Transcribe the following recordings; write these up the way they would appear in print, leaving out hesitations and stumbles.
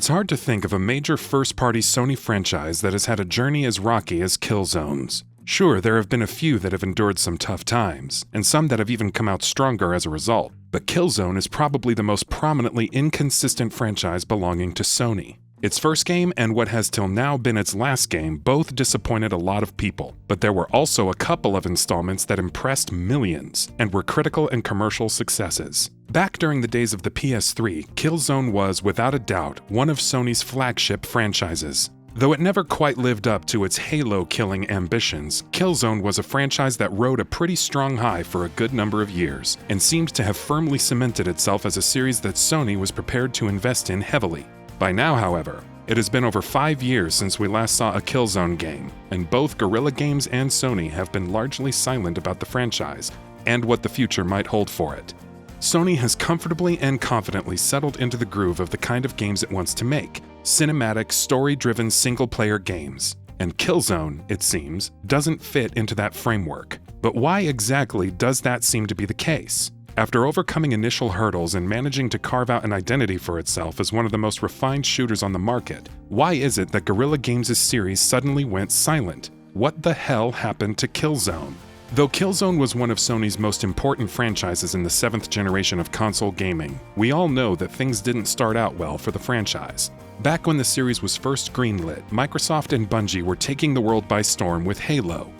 It's hard to think of a major first-party Sony franchise that has had a journey as rocky as Killzone's. Sure, there have been a few that have endured some tough times, and some that have even come out stronger as a result, but Killzone is probably the most prominently inconsistent franchise belonging to Sony. Its first game and what has till now been its last game both disappointed a lot of people, but there were also a couple of installments that impressed millions and were critical and commercial successes. Back during the days of the PS3, Killzone was, without a doubt, one of Sony's flagship franchises. Though it never quite lived up to its Halo-killing ambitions, Killzone was a franchise that rode a pretty strong high for a good number of years, and seemed to have firmly cemented itself as a series that Sony was prepared to invest in heavily. By now, however, it has been over 5 years since we last saw a Killzone game, and both Guerrilla Games and Sony have been largely silent about the franchise and what the future might hold for it. Sony has comfortably and confidently settled into the groove of the kind of games it wants to make: cinematic, story-driven single-player games. And Killzone, it seems, doesn't fit into that framework. But why exactly does that seem to be the case? After overcoming initial hurdles and managing to carve out an identity for itself as one of the most refined shooters on the market, why is it that Guerrilla Games' series suddenly went silent? What the hell happened to Killzone? Though Killzone was one of Sony's most important franchises in the 7th generation of console gaming, we all know that things didn't start out well for the franchise. Back when the series was first greenlit, Microsoft and Bungie were taking the world by storm with Halo.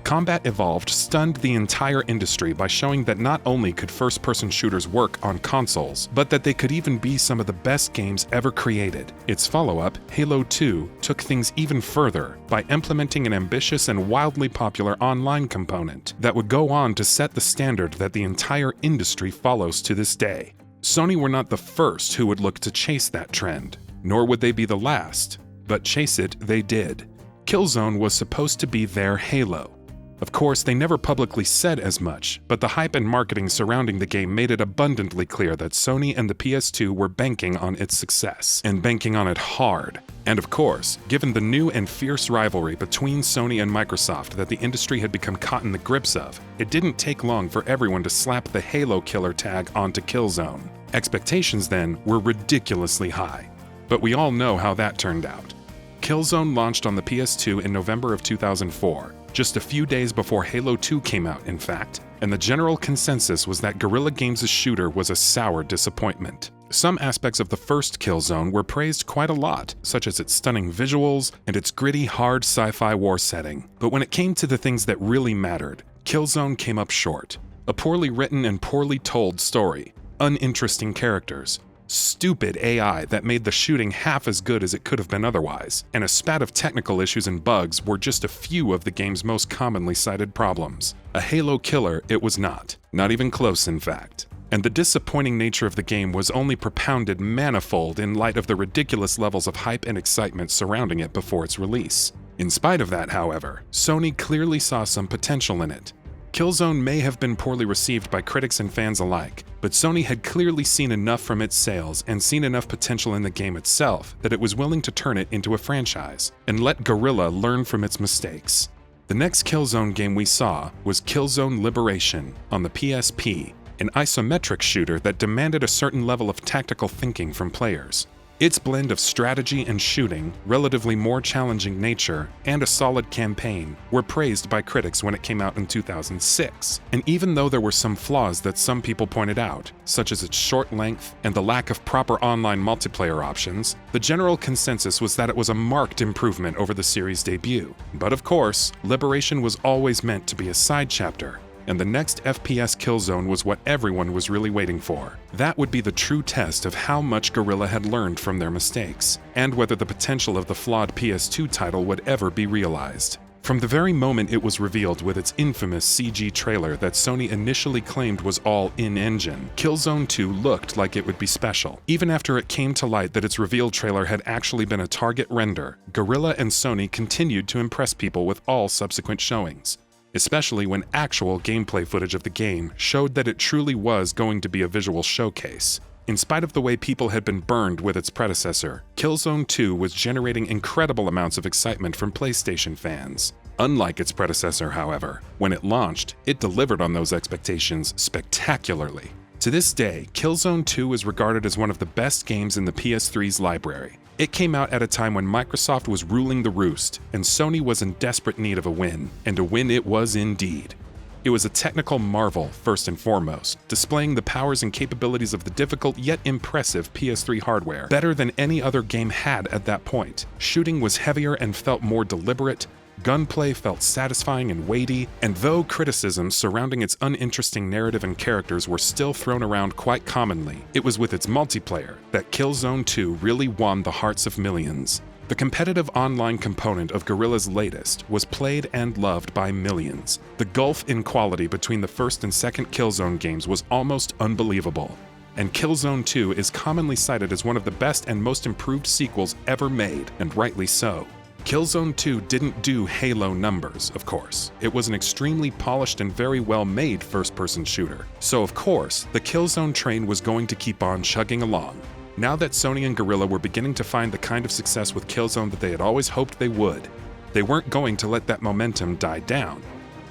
Combat Evolved stunned the entire industry by showing that not only could first-person shooters work on consoles, but that they could even be some of the best games ever created. Its follow-up, Halo 2, took things even further by implementing an ambitious and wildly popular online component that would go on to set the standard that the entire industry follows to this day. Sony were not the first who would look to chase that trend, nor would they be the last, but chase it they did. Killzone was supposed to be their Halo. Of course, they never publicly said as much, but the hype and marketing surrounding the game made it abundantly clear that Sony and the PS2 were banking on its success, and banking on it hard. And of course, given the new and fierce rivalry between Sony and Microsoft that the industry had become caught in the grips of, it didn't take long for everyone to slap the Halo killer tag onto Killzone. Expectations then were ridiculously high. But we all know how that turned out. Killzone launched on the PS2 in November of 2004. Just a few days before Halo 2 came out, in fact, and the general consensus was that Guerrilla Games' shooter was a sour disappointment. Some aspects of the first Killzone were praised quite a lot, such as its stunning visuals and its gritty, hard sci-fi war setting. But when it came to the things that really mattered, Killzone came up short. A poorly written and poorly told story, uninteresting characters, stupid AI that made the shooting half as good as it could have been otherwise, and a spat of technical issues and bugs were just a few of the game's most commonly cited problems. A Halo killer it was not even close in fact. And the disappointing nature of the game was only propounded manifold in light of the ridiculous levels of hype and excitement surrounding it before its release. In spite of that, however, Sony clearly saw some potential in it. Killzone may have been poorly received by critics and fans alike, but Sony had clearly seen enough from its sales and seen enough potential in the game itself that it was willing to turn it into a franchise, and let Guerrilla learn from its mistakes. The next Killzone game we saw was Killzone Liberation on the PSP, an isometric shooter that demanded a certain level of tactical thinking from players. Its blend of strategy and shooting, relatively more challenging nature, and a solid campaign were praised by critics when it came out in 2006. And even though there were some flaws that some people pointed out, such as its short length and the lack of proper online multiplayer options, the general consensus was that it was a marked improvement over the series' debut. But of course, Liberation was always meant to be a side chapter, and the next FPS Killzone was what everyone was really waiting for. That would be the true test of how much Guerrilla had learned from their mistakes, and whether the potential of the flawed PS2 title would ever be realized. From the very moment it was revealed with its infamous CG trailer that Sony initially claimed was all in-engine, Killzone 2 looked like it would be special. Even after it came to light that its reveal trailer had actually been a target render, Guerrilla and Sony continued to impress people with all subsequent showings, especially when actual gameplay footage of the game showed that it truly was going to be a visual showcase. In spite of the way people had been burned with its predecessor, Killzone 2 was generating incredible amounts of excitement from PlayStation fans. Unlike its predecessor, however, when it launched, it delivered on those expectations spectacularly. To this day, Killzone 2 is regarded as one of the best games in the PS3's library. It came out at a time when Microsoft was ruling the roost, and Sony was in desperate need of a win, and a win it was indeed. It was a technical marvel, first and foremost, displaying the powers and capabilities of the difficult yet impressive PS3 hardware better than any other game had at that point. Shooting was heavier and felt more deliberate, gunplay felt satisfying and weighty, and though criticisms surrounding its uninteresting narrative and characters were still thrown around quite commonly, it was with its multiplayer that Killzone 2 really won the hearts of millions. The competitive online component of Guerrilla's latest was played and loved by millions. The gulf in quality between the first and second Killzone games was almost unbelievable, and Killzone 2 is commonly cited as one of the best and most improved sequels ever made, and rightly so. Killzone 2 didn't do Halo numbers, of course. It was an extremely polished and very well-made first-person shooter. So of course, the Killzone train was going to keep on chugging along. Now that Sony and Guerrilla were beginning to find the kind of success with Killzone that they had always hoped they would, they weren't going to let that momentum die down.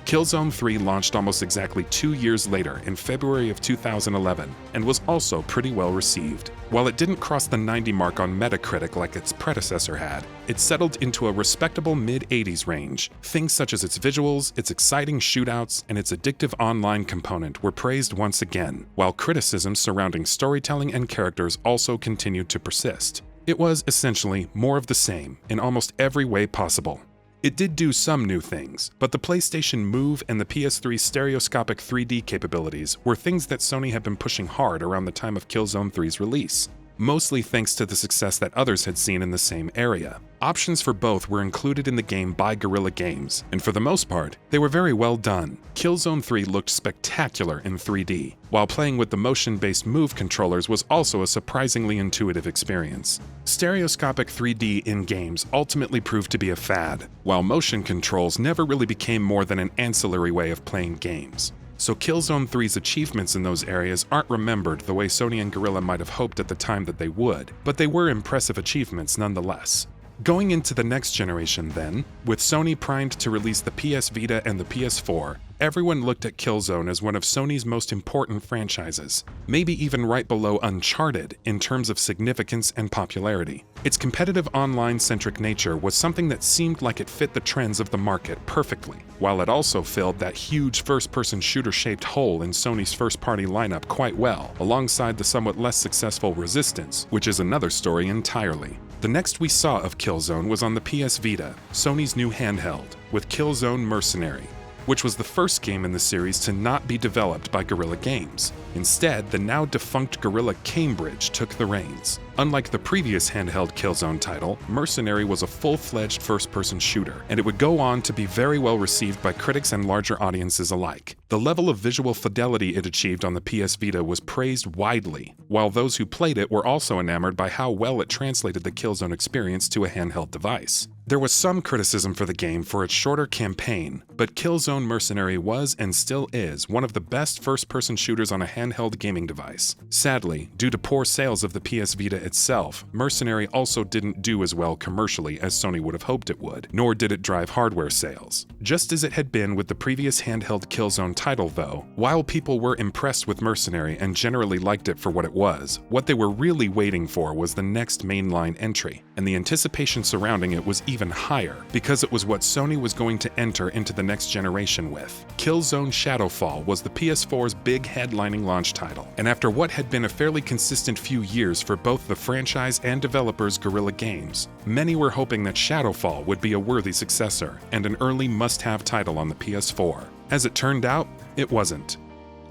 Killzone 3 launched almost exactly 2 years later in February of 2011 and was also pretty well received. While it didn't cross the 90 mark on Metacritic like its predecessor had, it settled into a respectable mid-80s range. Things such as its visuals, its exciting shootouts, and its addictive online component were praised once again, while criticisms surrounding storytelling and characters also continued to persist. It was essentially more of the same in almost every way possible. It did do some new things, but the PlayStation Move and the PS3's stereoscopic 3D capabilities were things that Sony had been pushing hard around the time of Killzone 3's release, mostly thanks to the success that others had seen in the same area. Options for both were included in the game by Guerrilla Games, and for the most part, they were very well done. Killzone 3 looked spectacular in 3D, while playing with the motion-based Move controllers was also a surprisingly intuitive experience. Stereoscopic 3D in games ultimately proved to be a fad, while motion controls never really became more than an ancillary way of playing games. So Killzone 3's achievements in those areas aren't remembered the way Sony and Guerrilla might have hoped at the time that they would, but they were impressive achievements nonetheless. Going into the next generation then, with Sony primed to release the PS Vita and the PS4, everyone looked at Killzone as one of Sony's most important franchises, maybe even right below Uncharted in terms of significance and popularity. Its competitive online-centric nature was something that seemed like it fit the trends of the market perfectly, while it also filled that huge first-person shooter-shaped hole in Sony's first-party lineup quite well, alongside the somewhat less successful Resistance, which is another story entirely. The next we saw of Killzone was on the PS Vita, Sony's new handheld, with Killzone Mercenary, which was the first game in the series to not be developed by Guerrilla Games. Instead, the now defunct Guerrilla Cambridge took the reins. Unlike the previous handheld Killzone title, Mercenary was a full-fledged first-person shooter, and it would go on to be very well received by critics and larger audiences alike. The level of visual fidelity it achieved on the PS Vita was praised widely, while those who played it were also enamored by how well it translated the Killzone experience to a handheld device. There was some criticism for the game for its shorter campaign, but Killzone Mercenary was and still is one of the best first-person shooters on a handheld gaming device. Sadly, due to poor sales of the PS Vita itself, Mercenary also didn't do as well commercially as Sony would have hoped it would, nor did it drive hardware sales. Just as it had been with the previous handheld Killzone title though, while people were impressed with Mercenary and generally liked it for what it was, what they were really waiting for was the next mainline entry, and the anticipation surrounding it was even higher, because it was what Sony was going to enter into the next generation with. Killzone Shadowfall was the PS4's big headlining launch title, and after what had been a fairly consistent few years for both the franchise and developers Guerrilla Games, many were hoping that Shadowfall would be a worthy successor and an early must-have title on the PS4. As it turned out, it wasn't.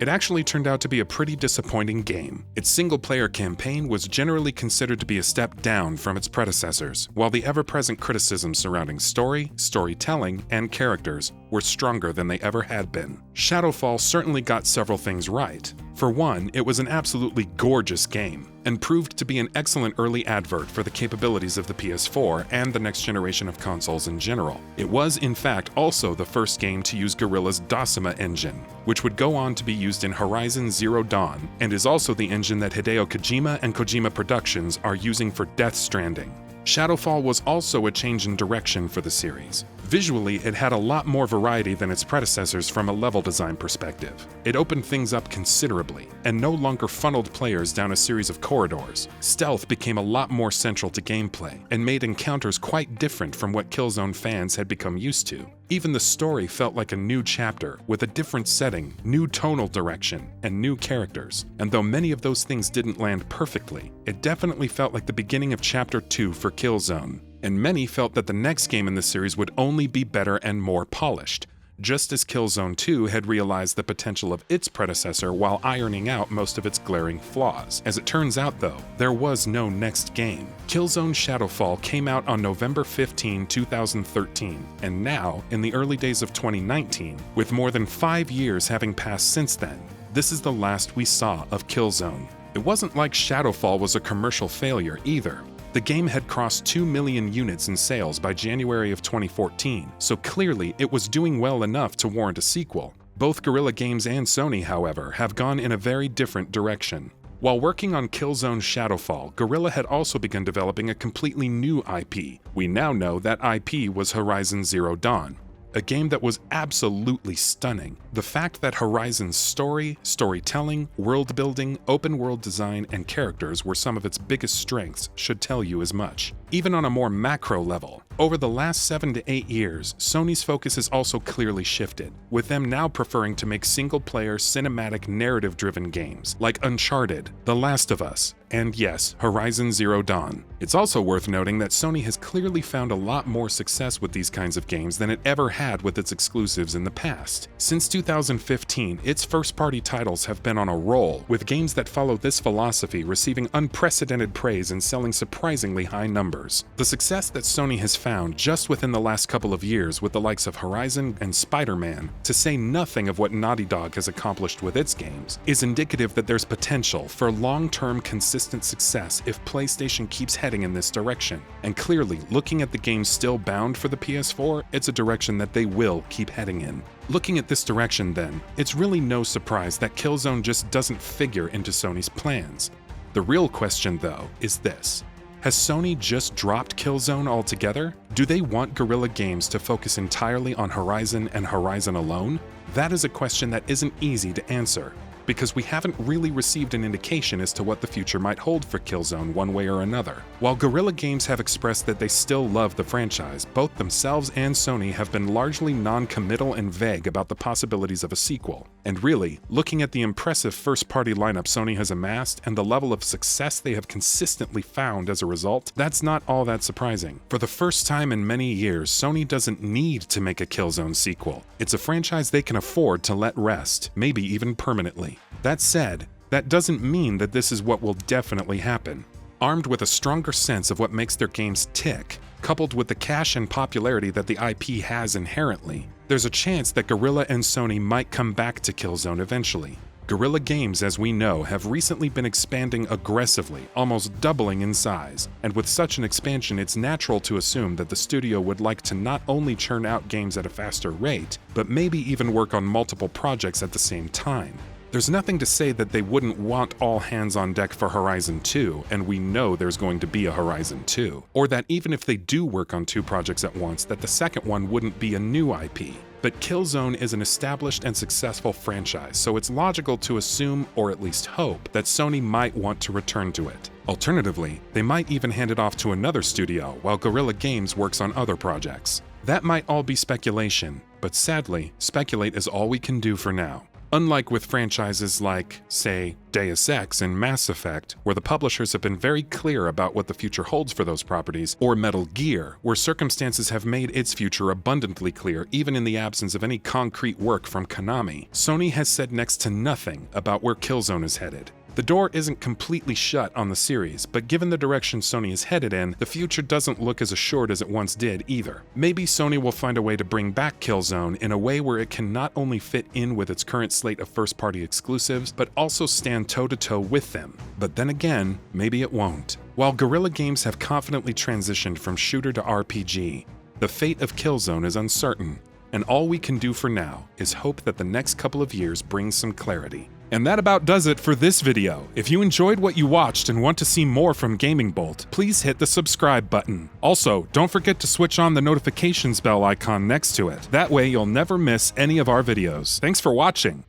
It actually turned out to be a pretty disappointing game. Its single-player campaign was generally considered to be a step down from its predecessors, while the ever-present criticisms surrounding story, storytelling, and characters were stronger than they ever had been. Shadowfall certainly got several things right. For one, it was an absolutely gorgeous game, and proved to be an excellent early advert for the capabilities of the PS4 and the next generation of consoles in general. It was, in fact, also the first game to use Guerrilla's Dasima engine, which would go on to be used in Horizon Zero Dawn, and is also the engine that Hideo Kojima and Kojima Productions are using for Death Stranding. Shadowfall was also a change in direction for the series. Visually, it had a lot more variety than its predecessors from a level design perspective. It opened things up considerably, and no longer funneled players down a series of corridors. Stealth became a lot more central to gameplay, and made encounters quite different from what Killzone fans had become used to. Even the story felt like a new chapter, with a different setting, new tonal direction, and new characters. And though many of those things didn't land perfectly, it definitely felt like the beginning of Chapter 2 for Killzone. And many felt that the next game in the series would only be better and more polished, just as Killzone 2 had realized the potential of its predecessor while ironing out most of its glaring flaws. As it turns out though, there was no next game. Killzone Shadowfall came out on November 15, 2013, and now, in the early days of 2019, with more than 5 years having passed since then, this is the last we saw of Killzone. It wasn't like Shadowfall was a commercial failure either. The game had crossed 2 million units in sales by January of 2014, so clearly it was doing well enough to warrant a sequel. Both Guerrilla Games and Sony, however, have gone in a very different direction. While working on Killzone Shadowfall, Guerrilla had also begun developing a completely new IP. We now know that IP was Horizon Zero Dawn, a game that was absolutely stunning. The fact that Horizon's story, storytelling, world-building, open-world design, and characters were some of its biggest strengths should tell you as much. Even on a more macro level, over the last 7 to 8 years, Sony's focus has also clearly shifted, with them now preferring to make single-player, cinematic, narrative-driven games like Uncharted, The Last of Us, and yes, Horizon Zero Dawn. It's also worth noting that Sony has clearly found a lot more success with these kinds of games than it ever had with its exclusives in the past. Since 2015, its first-party titles have been on a roll, with games that follow this philosophy receiving unprecedented praise and selling surprisingly high numbers. The success that Sony has found just within the last couple of years with the likes of Horizon and Spider-Man, to say nothing of what Naughty Dog has accomplished with its games, is indicative that there's potential for long-term consistent success if PlayStation keeps heading in this direction. And clearly, looking at the games still bound for the PS4, it's a direction that they will keep heading in. Looking at this direction then, it's really no surprise that Killzone just doesn't figure into Sony's plans. The real question though is this: has Sony just dropped Killzone altogether? Do they want Guerrilla Games to focus entirely on Horizon and Horizon alone? That is a question that isn't easy to answer, because we haven't really received an indication as to what the future might hold for Killzone one way or another. While Guerrilla Games have expressed that they still love the franchise, both themselves and Sony have been largely non-committal and vague about the possibilities of a sequel. And really, looking at the impressive first-party lineup Sony has amassed and the level of success they have consistently found as a result, that's not all that surprising. For the first time in many years, Sony doesn't need to make a Killzone sequel. It's a franchise they can afford to let rest, maybe even permanently. That said, that doesn't mean that this is what will definitely happen. Armed with a stronger sense of what makes their games tick, coupled with the cash and popularity that the IP has inherently, there's a chance that Guerrilla and Sony might come back to Killzone eventually. Guerrilla Games, as we know, have recently been expanding aggressively, almost doubling in size, and with such an expansion it's natural to assume that the studio would like to not only churn out games at a faster rate, but maybe even work on multiple projects at the same time. There's nothing to say that they wouldn't want all hands on deck for Horizon 2, and we know there's going to be a Horizon 2. Or that even if they do work on 2 projects at once, that the second one wouldn't be a new IP. But Killzone is an established and successful franchise, so it's logical to assume, or at least hope, that Sony might want to return to it. Alternatively, they might even hand it off to another studio while Guerrilla Games works on other projects. That might all be speculation, but sadly, speculate is all we can do for now. Unlike with franchises like, say, Deus Ex and Mass Effect, where the publishers have been very clear about what the future holds for those properties, or Metal Gear, where circumstances have made its future abundantly clear even in the absence of any concrete work from Konami, Sony has said next to nothing about where Killzone is headed. The door isn't completely shut on the series, but given the direction Sony is headed in, the future doesn't look as assured as it once did either. Maybe Sony will find a way to bring back Killzone in a way where it can not only fit in with its current slate of first-party exclusives, but also stand toe-to-toe with them. But then again, maybe it won't. While Guerrilla Games have confidently transitioned from shooter to RPG, the fate of Killzone is uncertain, and all we can do for now is hope that the next couple of years brings some clarity. And that about does it for this video. If you enjoyed what you watched and want to see more from GamingBolt, please hit the subscribe button. Also, don't forget to switch on the notifications bell icon next to it. That way you'll never miss any of our videos. Thanks for watching.